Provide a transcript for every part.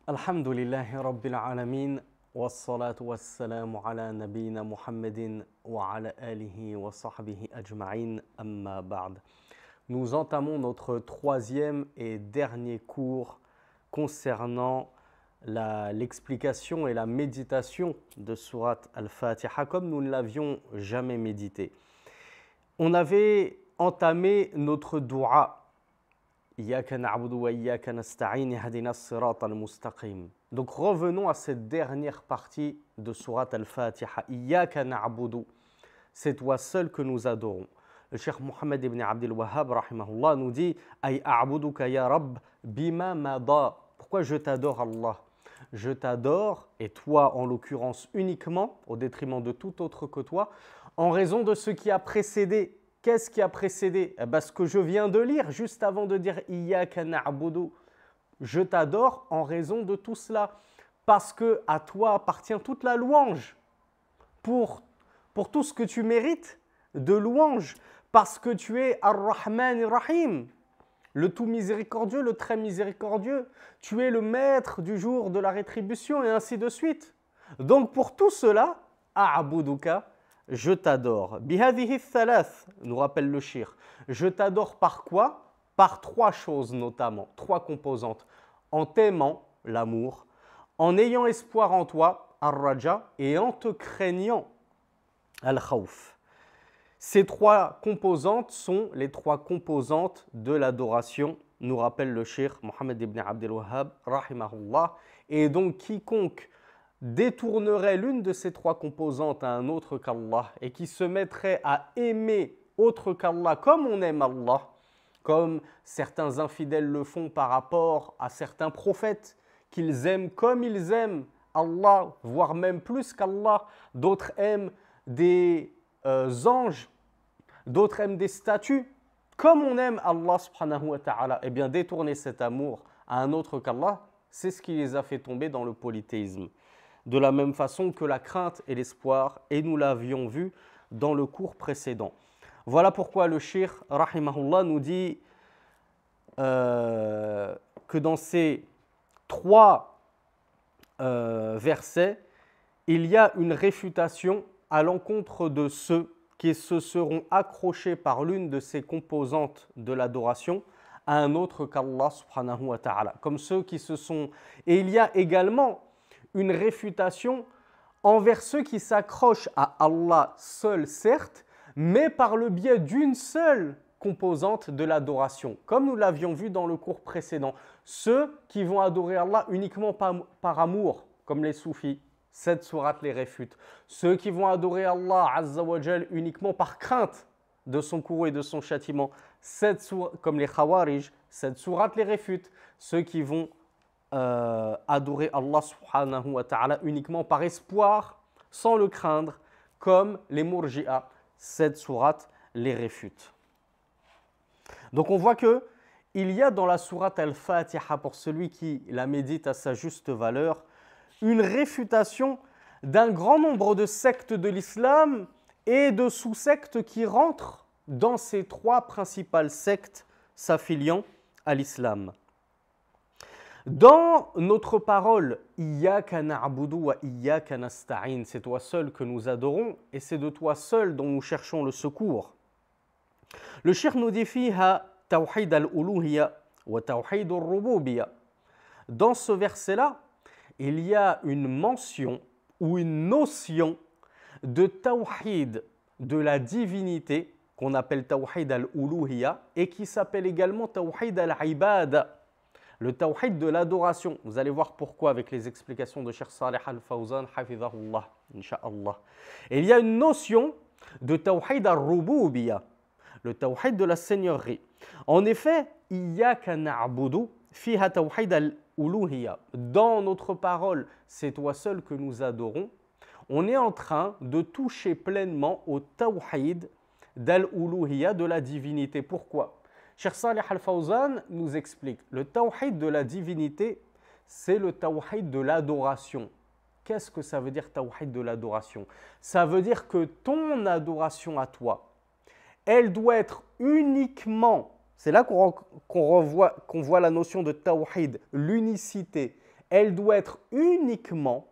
Alhamdulillahi Rabbil Alamin, wassalatu wassalamu ala nabina Muhammadin wa ala alihi wa sahbihi ajma'in, amma ba'd. Nous entamons notre troisième et dernier cours concernant l'explication et la méditation de Surat Al-Fatiha, comme nous ne l'avions jamais médité. On avait entamé notre dua. Iyyaka na'budu wa iyyaka nasta'in ihdina as-sirata al-mustaqim. Donc revenons à cette dernière partie de Surat Al-Fatiha. Iyyaka na'budu, c'est toi seul que nous adorons. Le Cheikh Mohammed ibn Abdul Wahhab rahimahullah nous dit Ay a'buduka ya Rabb bima mada. Pourquoi je t'adore Allah? Je t'adore, et toi en l'occurrence uniquement, au détriment de tout autre que toi, en raison de ce qui a précédé. Qu'est-ce qui a précédé? Ce que je viens de lire juste avant de dire Iyyaka na'budu. Je t'adore en raison de tout cela, parce que à toi appartient toute la louange pour tout ce que tu mérites de louange, parce que tu es Ar-Rahman Ar-Rahim, le tout miséricordieux, le très miséricordieux. Tu es le maître du jour de la rétribution et ainsi de suite. Donc pour tout cela, A'buduka, je t'adore. Bihadihi thalath, nous rappelle le shir. Je t'adore par quoi? Par trois choses notamment, trois composantes. En t'aimant, l'amour, en ayant espoir en toi, ar-raja, et en te craignant, al-khawf. Ces trois composantes sont les trois composantes de l'adoration, nous rappelle le shir Mohammed ibn Abdul Wahhab, rahimahullah. Et donc quiconque détournerait l'une de ces trois composantes à un autre qu'Allah et qui se mettrait à aimer autre qu'Allah comme on aime Allah, comme certains infidèles le font par rapport à certains prophètes, qu'ils aiment comme ils aiment Allah, voire même plus qu'Allah. D'autres aiment des anges, d'autres aiment des statues, comme on aime Allah subhanahu wa ta'ala. Eh bien, détourner cet amour à un autre qu'Allah, c'est ce qui les a fait tomber dans le polythéisme. De la même façon que la crainte et l'espoir, et nous l'avions vu dans le cours précédent. Voilà pourquoi le shir, rahimahullah, nous dit que dans ces trois versets, il y a une réfutation à l'encontre de ceux qui se seront accrochés par l'une de ces composantes de l'adoration à un autre qu'Allah subhanahu wa ta'ala. Comme ceux qui se sont... Et il y a également une réfutation envers ceux qui s'accrochent à Allah seul, certes, mais par le biais d'une seule composante de l'adoration, comme nous l'avions vu dans le cours précédent. Ceux qui vont adorer Allah uniquement par amour, comme les soufis, cette sourate les réfute. Ceux qui vont adorer Allah Azza wa Jal uniquement par crainte de son courroux et de son châtiment, comme les Khawarij, cette sourate les réfute. Ceux qui vont adorer Allah subhanahu wa ta'ala uniquement par espoir, sans le craindre, comme les Murji'a. Cette sourate les réfute. Donc on voit que il y a dans la sourate Al-Fatiha, pour celui qui la médite à sa juste valeur, une réfutation d'un grand nombre de sectes de l'islam et de sous-sectes qui rentrent dans ces trois principales sectes s'affiliant à l'islam. Dans notre parole, Iyyaka na'budu wa iyyaka nasta'in, c'est toi seul que nous adorons et c'est de toi seul dont nous cherchons le secours. Le cheikh nous dit fiha tawhid al-uluhiyya wa tawhid al-rububiyya. Dans ce verset-là, il y a une mention ou une notion de tawhid, de la divinité, qu'on appelle tawhid al-uluhiyya et qui s'appelle également tawhid al-ibada. Le tawhid de l'adoration. Vous allez voir pourquoi avec les explications de Cheikh Salih Al-Fawzan, hafidhahullah, incha'Allah. Et il y a une notion de tawhid al-rububiyya, le tawhid de la seigneurie. En effet, iyyaka na'budu fiha tawhid al-uluhiyya. Dans notre parole, c'est toi seul que nous adorons. On est en train de toucher pleinement au tawhid d'al-uluhiyya, de la divinité. Pourquoi? Cheikh Salih Al-Fawzan nous explique, le tawhid de la divinité, c'est le tawhid de l'adoration. Qu'est-ce que ça veut dire tawhid de l'adoration? Ça veut dire que ton adoration à toi, elle doit être uniquement, c'est là qu'on voit la notion de tawhid, l'unicité. elle doit être uniquement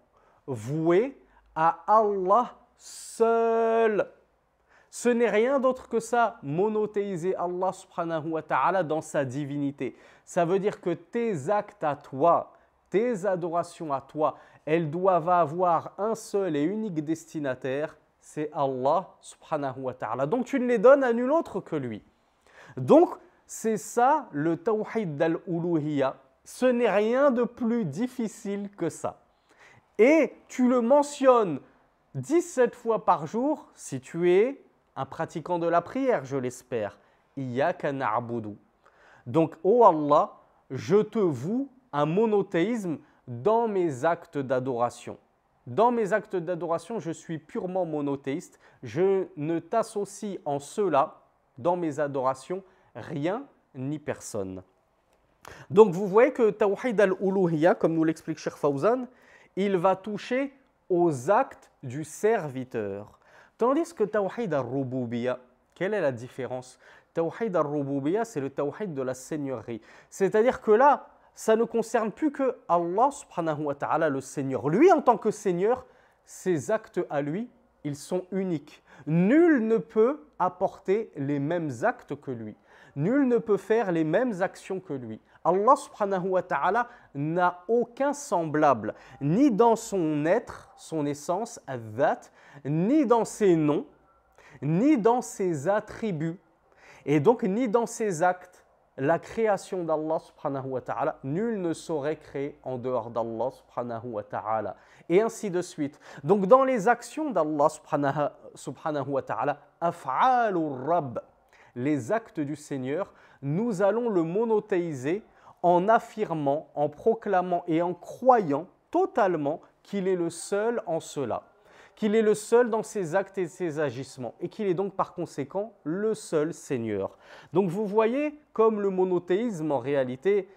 vouée à Allah seul. Ce n'est rien d'autre que ça, monothéiser Allah subhanahu wa ta'ala dans sa divinité. Ça veut dire que tes actes à toi, tes adorations à toi, elles doivent avoir un seul et unique destinataire, c'est Allah subhanahu wa ta'ala. Donc tu ne les donnes à nul autre que lui. Donc c'est ça le tawhid al-uluhiyya. Ce n'est rien de plus difficile que ça. Et tu le mentionnes 17 fois par jour si tu es un pratiquant de la prière, je l'espère. Iyyaka na'budu. Donc, ô Allah, je te voue un monothéisme dans mes actes d'adoration. Dans mes actes d'adoration, je suis purement monothéiste. Je ne t'associe en cela, dans mes adorations, rien ni personne. Donc, vous voyez que Tawhid al-Uluhiyya, comme nous l'explique Cheikh Fawzan, il va toucher aux actes du serviteur. Tandis que Tawhid al-Rububiyya, quelle est la différence? Tawhid al-Rububiyya, c'est le Tawhid de la seigneurie. C'est-à-dire que là, ça ne concerne plus que Allah subhanahu wa ta'ala, le Seigneur. Lui, en tant que Seigneur, ses actes à lui, ils sont uniques. Nul ne peut apporter les mêmes actes que lui. Nul ne peut faire les mêmes actions que lui. Allah subhanahu wa ta'ala n'a aucun semblable, ni dans son être, son essence, al-dhat, ni dans ses noms, ni dans ses attributs, et donc ni dans ses actes. La création d'Allah subhanahu wa ta'ala, nul ne saurait créer en dehors d'Allah subhanahu wa ta'ala. Et ainsi de suite. Donc dans les actions d'Allah subhanahu wa ta'ala, af'alur Rabb, les actes du Seigneur, nous allons le monothéiser en affirmant, en proclamant et en croyant totalement qu'il est le seul en cela, qu'il est le seul dans ses actes et ses agissements, et qu'il est donc par conséquent le seul Seigneur. Donc vous voyez comme le monothéisme en réalité,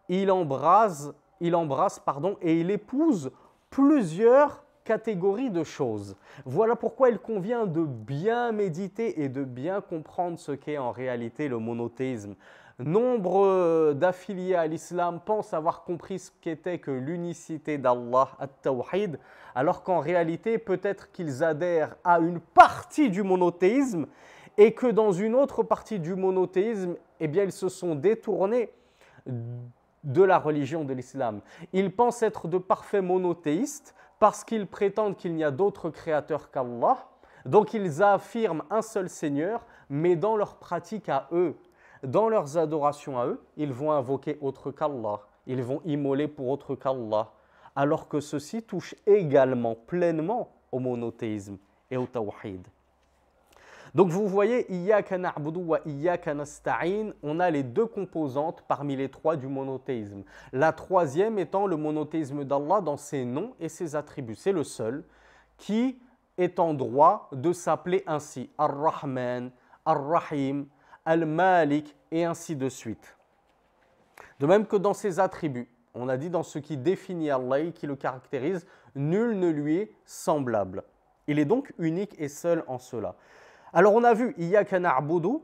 il embrasse et il épouse plusieurs catégories de choses. Voilà pourquoi il convient de bien méditer et de bien comprendre ce qu'est en réalité le monothéisme. Nombre d'affiliés à l'islam pensent avoir compris ce qu'était que l'unicité d'Allah, at-Tawhid, alors qu'en réalité, peut-être qu'ils adhèrent à une partie du monothéisme et que dans une autre partie du monothéisme, eh bien, ils se sont détournés de la religion de l'islam. Ils pensent être de parfaits monothéistes parce qu'ils prétendent qu'il n'y a d'autre créateur qu'Allah. Donc, ils affirment un seul Seigneur, mais dans leur pratique à eux, dans leurs adorations à eux, ils vont invoquer autre qu'Allah. Ils vont immoler pour autre qu'Allah. Alors que ceci touche également pleinement au monothéisme et au tawhid. Donc vous voyez, Iyyaka na'budu wa iyyaka nasta'in, on a les deux composantes parmi les trois du monothéisme. La troisième étant le monothéisme d'Allah dans ses noms et ses attributs. C'est le seul qui est en droit de s'appeler ainsi. Ar-Rahman, Ar-Rahim, Al-Malik et ainsi de suite. De même que dans ses attributs, on a dit dans ce qui définit Allah et qui le caractérise, nul ne lui est semblable. Il est donc unique et seul en cela. Alors on a vu Iyyaka na'budu,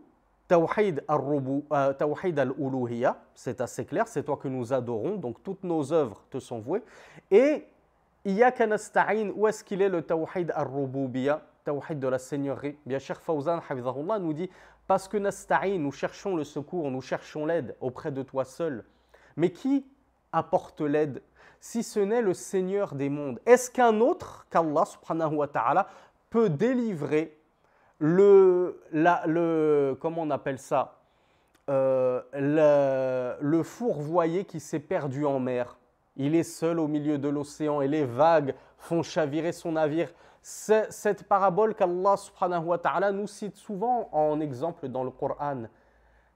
Tawhid al-Uluhiyya, c'est assez clair, c'est toi que nous adorons, donc toutes nos œuvres te sont vouées. Et Iyyaka nasta'in, où est-ce qu'il est le Tawhid al-Rububiyya, Tawhid de la Seigneurie? Bien, Cheikh Fawzan Hafidhahullah nous dit parce que nasta'in, nous cherchons le secours, nous cherchons l'aide auprès de toi seul. Mais qui apporte l'aide si ce n'est le Seigneur des mondes? Est-ce qu'un autre qu'Allah subhanahu wa ta'ala peut délivrer comment on appelle ça, le fourvoyé qui s'est perdu en mer? Il est seul au milieu de l'océan et les vagues font chavirer son navire. Cette parabole qu'Allah subhanahu wa ta'ala nous cite souvent en exemple dans le Coran.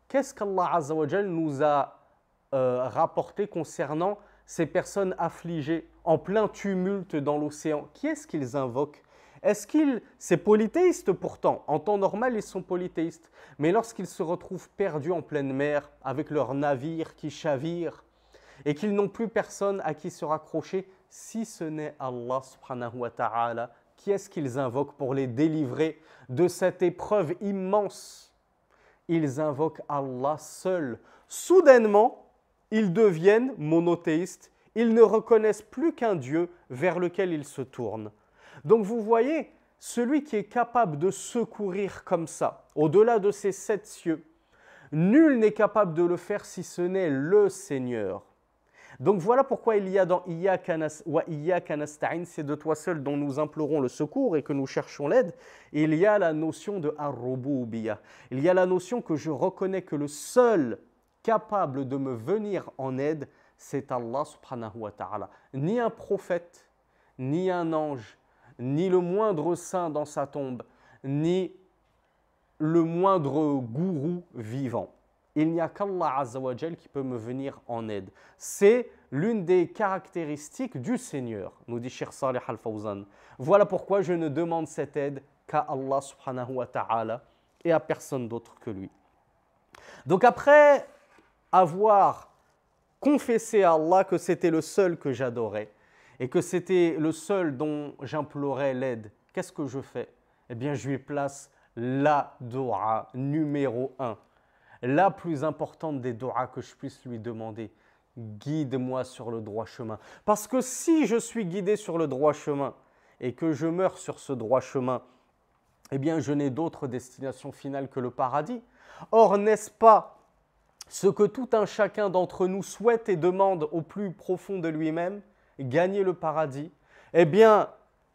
Qu'est-ce qu'Allah azza wa jal nous a rapporté concernant ces personnes affligées en plein tumulte dans l'océan? Qui est-ce qu'ils invoquent? C'est polythéiste pourtant, en temps normal ils sont polythéistes, mais lorsqu'ils se retrouvent perdus en pleine mer avec leur navire qui chavire et qu'ils n'ont plus personne à qui se raccrocher, si ce n'est Allah subhanahu wa ta'ala, qui est-ce qu'ils invoquent pour les délivrer de cette épreuve immense? Ils invoquent Allah seul. Soudainement, ils deviennent monothéistes Ils ne reconnaissent plus qu'un Dieu vers lequel ils se tournent. Donc vous voyez, celui qui est capable de secourir comme ça, au-delà de ces 7 cieux, nul n'est capable de le faire si ce n'est le Seigneur. Donc voilà pourquoi il y a dans Iyyaka nasta'in, c'est de toi seul dont nous implorons le secours et que nous cherchons l'aide. Il y a la notion de ar-rububiyyah. Il y a la notion que je reconnais que le seul capable de me venir en aide, c'est Allah subhanahu wa ta'ala. Ni un prophète, ni un ange, ni le moindre saint dans sa tombe, ni le moindre gourou vivant. Il n'y a qu'Allah Azza wa Jal qui peut me venir en aide. C'est l'une des caractéristiques du Seigneur, nous dit Cheikh Salih Al-Fawzan. Voilà pourquoi je ne demande cette aide qu'à Allah subhanahu wa ta'ala et à personne d'autre que lui. Donc après avoir confessé à Allah que c'était le seul que j'adorais et que c'était le seul dont j'implorais l'aide, qu'est-ce que je fais? Eh bien, je lui place la dua numéro 1. La plus importante des doigts que je puisse lui demander, guide-moi sur le droit chemin. Parce que si je suis guidé sur le droit chemin et que je meurs sur ce droit chemin, eh bien je n'ai d'autre destination finale que le paradis. Or, n'est-ce pas ce que tout un chacun d'entre nous souhaite et demande au plus profond de lui-même, gagner le paradis? Eh bien,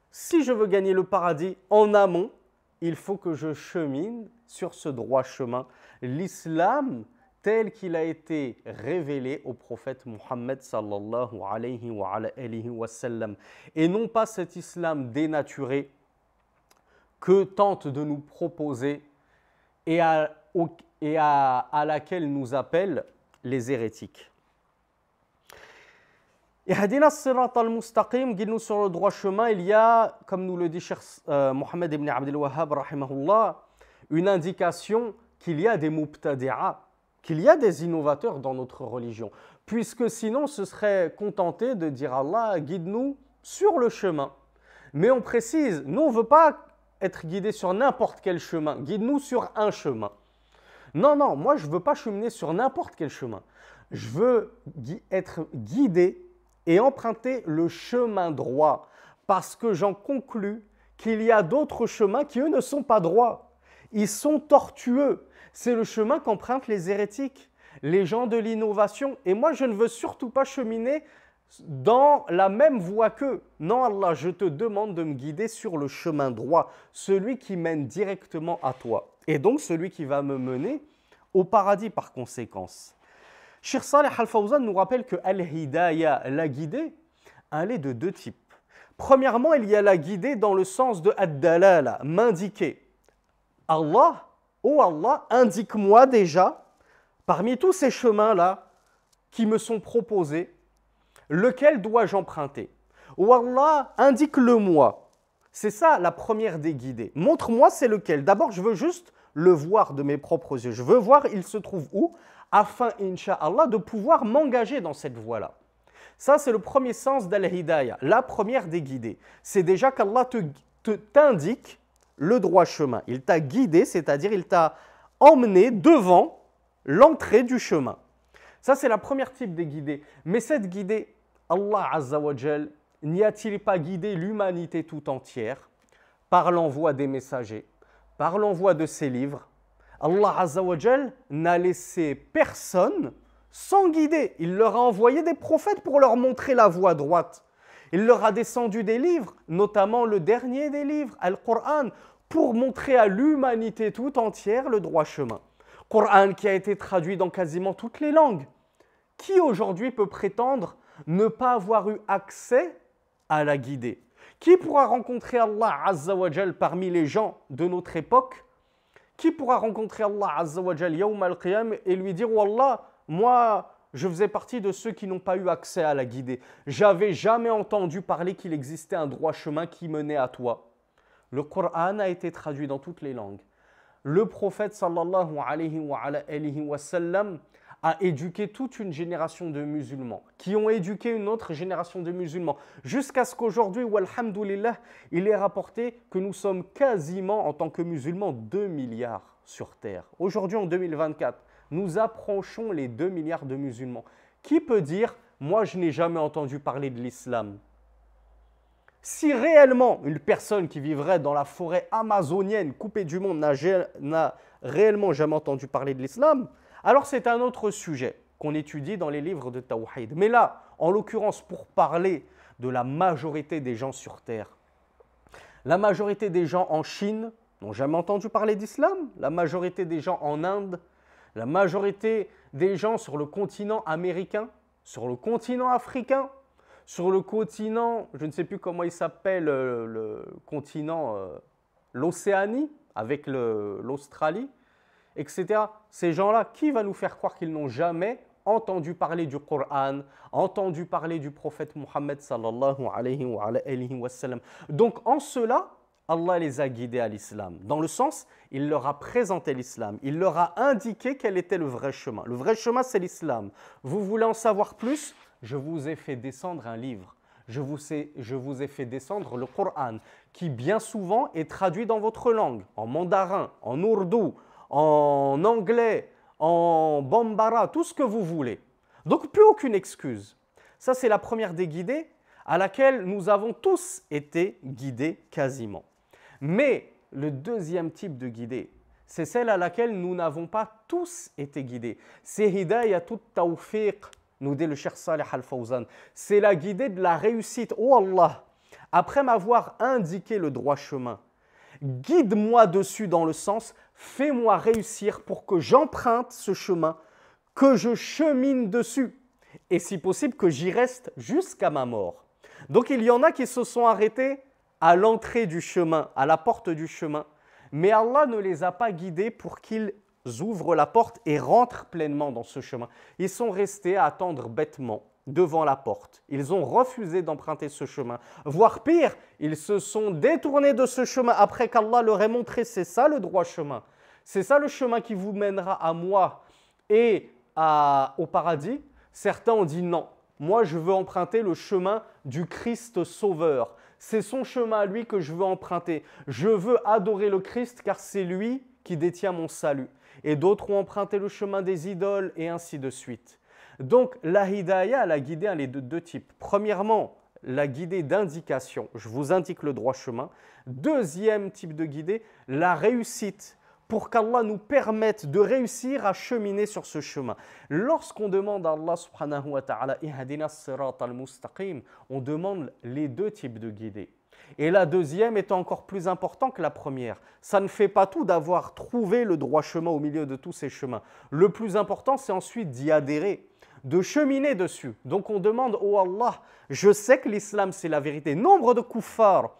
si je veux gagner le paradis en amont, il faut que je chemine sur ce droit chemin, l'islam tel qu'il a été révélé au prophète Muhammad sallallahu alayhi wa sallam, et non pas cet islam dénaturé que tente de nous proposer et à laquelle nous appellent les hérétiques. Et Hadina Sirat al-Mustaqim, guide-nous sur le droit chemin, il y a, comme nous le dit Cheikh Mohammed ibn Abdel Wahhab, rahimahullah, une indication qu'il y a des mubtadi'a, qu'il y a des innovateurs dans notre religion. Puisque sinon, ce serait contenté de dire Allah, guide-nous sur le chemin. Mais on précise, nous, on ne veut pas être guidé sur n'importe quel chemin. Guide-nous sur un chemin. Non, non, moi, je ne veux pas cheminer sur n'importe quel chemin. Je veux être guidé et emprunter le chemin droit, parce que j'en conclus qu'il y a d'autres chemins qui, eux, ne sont pas droits. Ils sont tortueux. C'est le chemin qu'empruntent les hérétiques, les gens de l'innovation. Et moi, je ne veux surtout pas cheminer dans la même voie qu'eux. Non, Allah, je te demande de me guider sur le chemin droit, celui qui mène directement à toi. Et donc, celui qui va me mener au paradis par conséquence. Cheikh Salih Al-Fawzan nous rappelle que Al-Hidayah, la guidée, elle est de 2 types. Premièrement, il y a la guidée dans le sens de Ad-Dalala, m'indiquer. Allah, oh Allah, indique-moi déjà, parmi tous ces chemins-là qui me sont proposés, lequel dois-je emprunter? Oh Allah, indique-le-moi. C'est ça la première des guidées. Montre-moi c'est lequel. D'abord, je veux juste le voir de mes propres yeux. Je veux voir il se trouve où, afin, Inch'Allah, de pouvoir m'engager dans cette voie-là. Ça, c'est le premier sens d'Al-Hidayah, la première des guidées. C'est déjà qu'Allah t'indique le droit chemin. Il t'a guidé, c'est-à-dire il t'a emmené devant l'entrée du chemin. Ça, c'est la première type des guidées. Mais cette guidée, Allah Azza wa Jal, n'y a-t-il pas guidé l'humanité tout entière par l'envoi des messagers, par l'envoi de ses livres? Allah Azza wa Jal n'a laissé personne sans guider. Il leur a envoyé des prophètes pour leur montrer la voie droite. Il leur a descendu des livres, notamment le dernier des livres, Al-Qur'an, pour montrer à l'humanité tout entière le droit chemin. Qur'an qui a été traduit dans quasiment toutes les langues. Qui aujourd'hui peut prétendre ne pas avoir eu accès à la guidée? Qui pourra rencontrer Allah Azza wa Jal parmi les gens de notre époque? Qui pourra rencontrer Allah Azza wa Jal Yawm al-Qiyam et lui dire « Wallah, moi, je faisais partie de ceux qui n'ont pas eu accès à la guidée. J'avais jamais entendu parler qu'il existait un droit chemin qui menait à toi. » Le Coran a été traduit dans toutes les langues. Le prophète sallallahu alayhi wa sallam a éduqué toute une génération de musulmans qui ont éduqué une autre génération de musulmans jusqu'à ce qu'aujourd'hui, walhamdulillah, il est rapporté que nous sommes quasiment en tant que musulmans 2 milliards sur terre. Aujourd'hui en 2024, nous approchons les 2 milliards de musulmans. Qui peut dire moi je n'ai jamais entendu parler de l'islam. Si réellement une personne qui vivrait dans la forêt amazonienne coupée du monde n'a réellement jamais entendu parler de l'islam, alors c'est un autre sujet qu'on étudie dans les livres de Tawhid. Mais là, en l'occurrence, pour parler de la majorité des gens sur Terre, la majorité des gens en Chine n'ont jamais entendu parler d'islam, la majorité des gens en Inde, la majorité des gens sur le continent américain, sur le continent africain, sur le continent, je ne sais plus comment il s'appelle, le continent, l'Océanie, avec l'Australie, etc. Ces gens-là, qui va nous faire croire qu'ils n'ont jamais entendu parler du Coran, entendu parler du prophète Mohammed sallallahu alayhi wa sallam. Donc en cela, Allah les a guidés à l'islam. Dans le sens, il leur a présenté l'islam. Il leur a indiqué quel était le vrai chemin. Le vrai chemin, c'est l'islam. Vous voulez en savoir plus? Je vous ai fait descendre un livre. Je vous ai fait descendre le Coran, qui bien souvent est traduit dans votre langue, en mandarin, en ourdou, en anglais, en bambara, tout ce que vous voulez. Donc plus aucune excuse. Ça, c'est la première des guidées à laquelle nous avons tous été guidés quasiment. Mais le deuxième type de guidée, c'est celle à laquelle nous n'avons pas tous été guidés. C'est Hidayatut Tawfiq, nous dit le Cheikh Saleh Al-Fawzan. C'est la guidée de la réussite. Oh Allah, après m'avoir indiqué le droit chemin, guide-moi dessus dans le sens, fais-moi réussir pour que j'emprunte ce chemin, que je chemine dessus et si possible que j'y reste jusqu'à ma mort. Donc il y en a qui se sont arrêtés à l'entrée du chemin, à la porte du chemin, mais Allah ne les a pas guidés pour qu'ils ouvrent la porte et rentrent pleinement dans ce chemin. Ils sont restés à attendre bêtement devant la porte. Ils ont refusé d'emprunter ce chemin. Voire pire, ils se sont détournés de ce chemin après qu'Allah leur ait montré c'est ça le droit chemin. C'est ça le chemin qui vous mènera à moi et au paradis. Certains ont dit non, moi je veux emprunter le chemin du Christ sauveur. C'est son chemin à lui que je veux emprunter. Je veux adorer le Christ car c'est lui qui détient mon salut. Et d'autres ont emprunté le chemin des idoles et ainsi de suite. Donc la hidayah, la guidée, elle est de deux types. Premièrement, la guidée d'indication, je vous indique le droit chemin. Deuxième type de guidée, la réussite, pour qu'Allah nous permette de réussir à cheminer sur ce chemin. Lorsqu'on demande à Allah subhanahu wa ta'ala, ihdina as-sirat al-mustaqim, on demande les deux types de guidée. Et la deuxième est encore plus importante que la première. Ça ne fait pas tout d'avoir trouvé le droit chemin au milieu de tous ces chemins. Le plus important, c'est ensuite d'y adhérer, de cheminer dessus. Donc on demande, oh Allah, je sais que l'islam c'est la vérité. Nombre de kuffars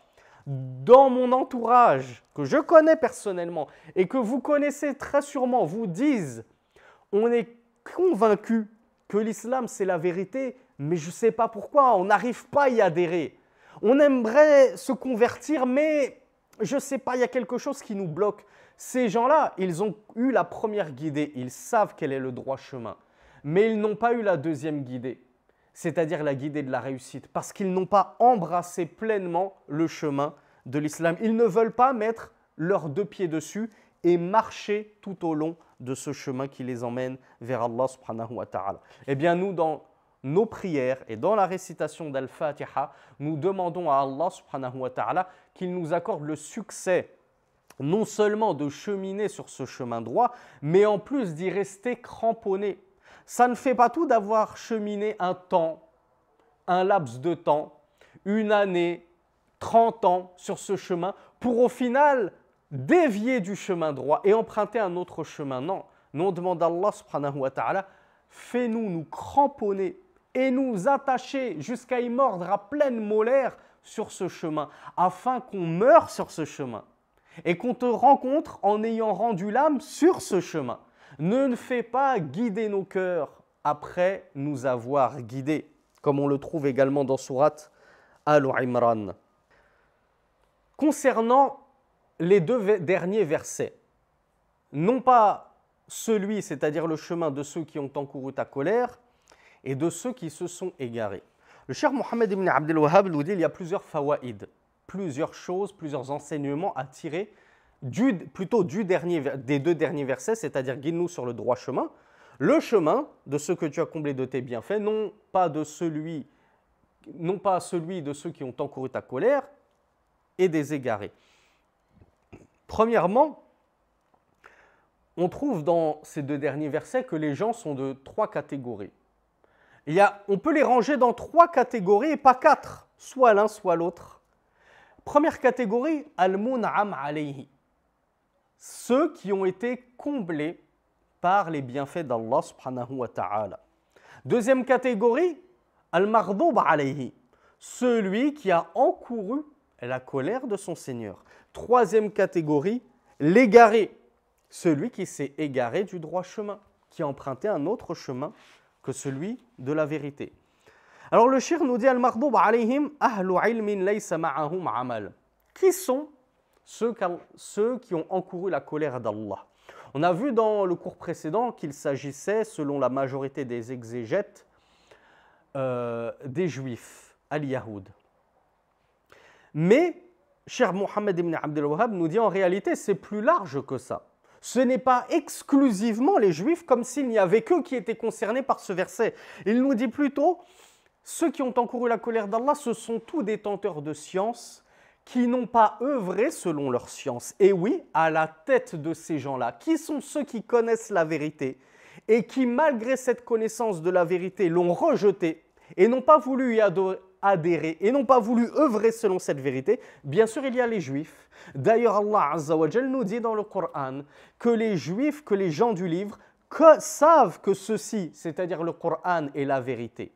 dans mon entourage, que je connais personnellement et que vous connaissez très sûrement, vous disent, on est convaincu que l'islam c'est la vérité, mais je ne sais pas pourquoi, on n'arrive pas à y adhérer. On aimerait se convertir, mais je ne sais pas, il y a quelque chose qui nous bloque. Ces gens-là, ils ont eu la première guidée, ils savent quel est le droit chemin, mais ils n'ont pas eu la deuxième guidée, c'est-à-dire la guidée de la réussite, parce qu'ils n'ont pas embrassé pleinement le chemin de l'islam. Ils ne veulent pas mettre leurs deux pieds dessus et marcher tout au long de ce chemin qui les emmène vers Allah subhanahu wa ta'ala. Eh bien, nous, dans nos prières et dans la récitation d'Al-Fatiha, nous demandons à Allah subhanahu wa ta'ala qu'il nous accorde le succès non seulement de cheminer sur ce chemin droit, mais en plus d'y rester cramponné. Ça ne fait pas tout d'avoir cheminé un temps, un laps de temps, une année, 30 ans sur ce chemin pour au final dévier du chemin droit et emprunter un autre chemin. Non, nous on demande à Allah subhanahu wa ta'ala, fais-nous nous cramponner et nous attacher jusqu'à y mordre à pleine molaire sur ce chemin, afin qu'on meure sur ce chemin et qu'on te rencontre en ayant rendu l'âme sur ce chemin. Ne fais pas guider nos cœurs après nous avoir guidés, comme on le trouve également dans Sourate Al-Imran. Concernant les deux derniers versets, non pas celui, c'est-à-dire le chemin de ceux qui ont encouru ta colère, et de ceux qui se sont égarés. Le Cheikh Mohammed ibn Abdel Wahhab nous dit qu'il y a plusieurs fawaïd, plusieurs choses, plusieurs enseignements à tirer des deux derniers versets, c'est-à-dire guide-nous sur le droit chemin. Le chemin de ceux que tu as comblés de tes bienfaits, non pas celui de ceux qui ont encouru ta colère et des égarés. Premièrement, on trouve dans ces deux derniers versets que les gens sont de trois catégories. On peut les ranger dans trois catégories et pas quatre, soit l'un, soit l'autre. Première catégorie, al-mun'am alayhi. Ceux qui ont été comblés par les bienfaits d'Allah subhanahu wa ta'ala. Deuxième catégorie, al-maghdub alayhi. Celui qui a encouru la colère de son Seigneur. Troisième catégorie, l'égaré. Celui qui s'est égaré du droit chemin, qui a emprunté un autre chemin que celui de la vérité. Alors le shir nous dit al-maghdub alayhim ahlu ilmin laysa ma'ahum amal. Qui sont ceux qui ont encouru la colère d'Allah? On a vu dans le cours précédent qu'il s'agissait, selon la majorité des exégètes, des juifs, al-Yahoud. Mais Cheikh Mohammed ibn Abdel Wahhab nous dit en réalité c'est plus large que ça. Ce n'est pas exclusivement les juifs comme s'il n'y avait qu'eux qui étaient concernés par ce verset. Il nous dit plutôt ceux qui ont encouru la colère d'Allah, ce sont tous détenteurs de science qui n'ont pas œuvré selon leur science. Et oui, à la tête de ces gens-là, qui sont ceux qui connaissent la vérité et qui, malgré cette connaissance de la vérité, l'ont rejetée et n'ont pas voulu y adhérer et n'ont pas voulu œuvrer selon cette vérité, bien sûr, il y a les juifs. D'ailleurs, Allah Azza wa Jal nous dit dans le Coran que les juifs, que les gens du livre, savent que ceci, c'est-à-dire le Coran, est la vérité.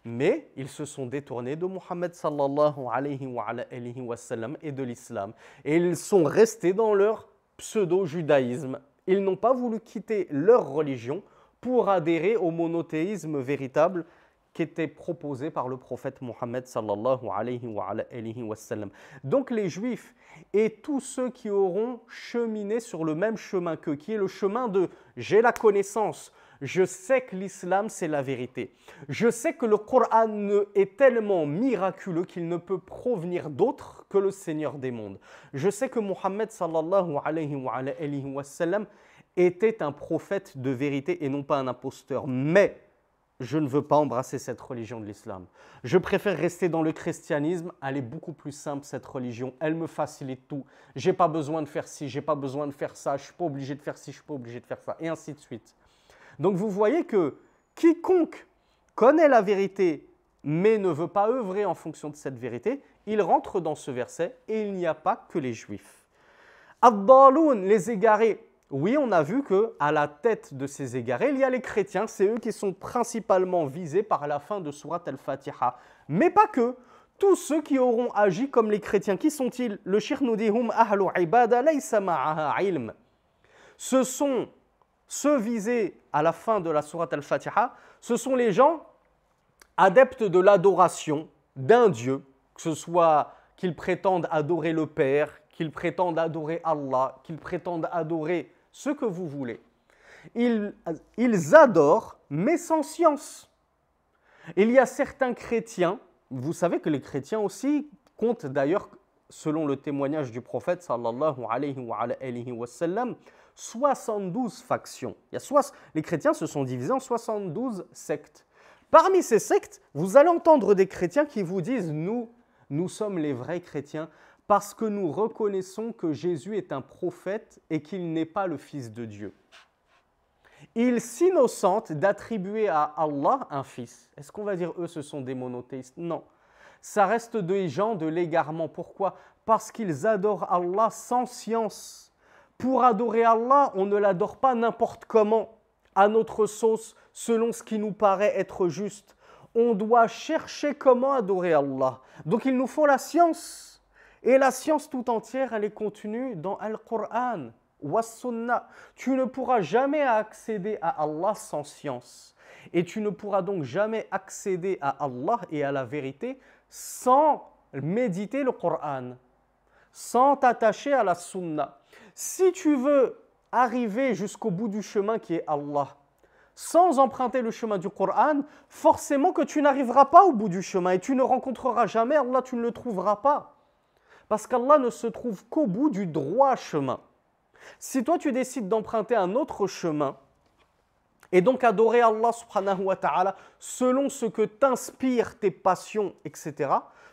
Mais ils se sont détournés de Muhammad sallallahu alayhi wa sallam et de l'islam. Et ils sont restés dans leur pseudo-judaïsme. Ils n'ont pas voulu quitter leur religion pour adhérer au monothéisme véritable qui était proposé par le prophète Muhammad sallallahu alayhi wa sallam. Donc les juifs et tous ceux qui auront cheminé sur le même chemin qu'eux, qui est le chemin de « j'ai la connaissance », je sais que l'islam, c'est la vérité. Je sais que le Coran est tellement miraculeux qu'il ne peut provenir d'autre que le Seigneur des mondes. Je sais que Muhammad sallallahu alayhi wa sallam était un prophète de vérité et non pas un imposteur. Mais je ne veux pas embrasser cette religion de l'islam. Je préfère rester dans le christianisme. Elle est beaucoup plus simple, cette religion. Elle me facilite tout. Je n'ai pas besoin de faire ci, je n'ai pas besoin de faire ça. Je ne suis pas obligé de faire ci, je ne suis pas obligé de faire ça. Et ainsi de suite. Donc vous voyez que quiconque connaît la vérité mais ne veut pas œuvrer en fonction de cette vérité, il rentre dans ce verset et il n'y a pas que les juifs. Ad-daloun, les égarés. Oui, on a vu qu'à la tête de ces égarés, il y a les chrétiens, c'est eux qui sont principalement visés par la fin de Surat al-Fatiha. Mais pas que. Tous ceux qui auront agi comme les chrétiens, qui sont-ils? Le shir nous dit hum ahlu ibada laysa ma'aha ilm. Ce sont ceux visés à la fin de la sourate Al-Fatiha, ce sont les gens adeptes de l'adoration d'un Dieu, que ce soit qu'ils prétendent adorer le Père, qu'ils prétendent adorer Allah, qu'ils prétendent adorer ce que vous voulez. Ils adorent, mais sans science. Il y a certains chrétiens, vous savez que les chrétiens aussi comptent d'ailleurs, selon le témoignage du prophète sallallahu alayhi wa sallam, 72 factions. Les chrétiens se sont divisés en 72 sectes. Parmi ces sectes, vous allez entendre des chrétiens qui vous disent « Nous sommes les vrais chrétiens parce que nous reconnaissons que Jésus est un prophète et qu'il n'est pas le Fils de Dieu. » Ils s'innocentent d'attribuer à Allah un fils. Est-ce qu'on va dire eux, ce sont des monothéistes? Non. Ça reste des gens de l'égarement. Pourquoi? Parce qu'ils adorent Allah sans science. Pour adorer Allah, on ne l'adore pas n'importe comment, à notre sauce, selon ce qui nous paraît être juste. On doit chercher comment adorer Allah. Donc il nous faut la science. Et la science tout entière, elle est contenue dans Al-Qur'an, was-Sunnah. Tu ne pourras jamais accéder à Allah sans science. Et tu ne pourras donc jamais accéder à Allah et à la vérité sans méditer le Qur'an, sans t'attacher à la Sunnah. Si tu veux arriver jusqu'au bout du chemin qui est Allah, sans emprunter le chemin du Coran, forcément que tu n'arriveras pas au bout du chemin et tu ne rencontreras jamais Allah, tu ne le trouveras pas. Parce qu'Allah ne se trouve qu'au bout du droit chemin. Si toi tu décides d'emprunter un autre chemin, Et donc adorer Allah subhanahu wa ta'ala selon ce que t'inspirent tes passions, etc.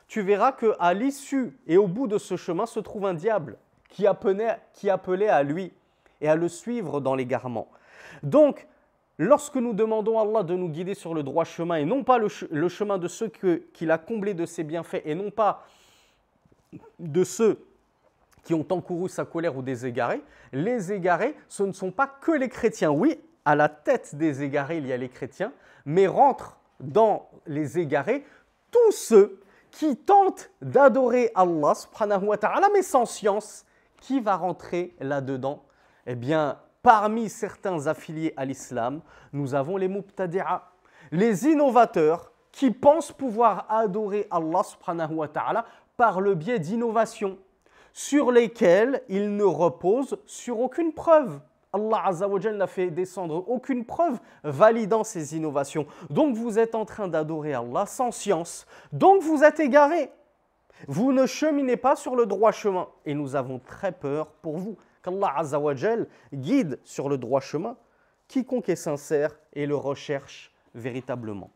Tu verras qu'à l'issue et au bout de ce chemin se trouve un diable qui appelait à lui et à le suivre dans l'égarement. Donc, lorsque nous demandons à Allah de nous guider sur le droit chemin et non pas le chemin de ceux qu'il a comblés de ses bienfaits et non pas de ceux qui ont encouru sa colère ou des égarés, les égarés, ce ne sont pas que les chrétiens. Oui, à la tête des égarés, il y a les chrétiens, mais rentrent dans les égarés tous ceux qui tentent d'adorer Allah subhanahu wa ta'ala, mais sans science. Qui va rentrer là-dedans? Eh bien, parmi certains affiliés à l'islam, nous avons les mubtadi'a, les innovateurs qui pensent pouvoir adorer Allah subhanahu wa ta'ala par le biais d'innovations sur lesquelles ils ne reposent sur aucune preuve. Allah Azza wa Jalla n'a fait descendre aucune preuve validant ces innovations. Donc vous êtes en train d'adorer Allah sans science. Donc vous êtes égarés. Vous ne cheminez pas sur le droit chemin. Et nous avons très peur pour vous qu'Allah Azza wa Jalla guide sur le droit chemin quiconque est sincère et le recherche véritablement.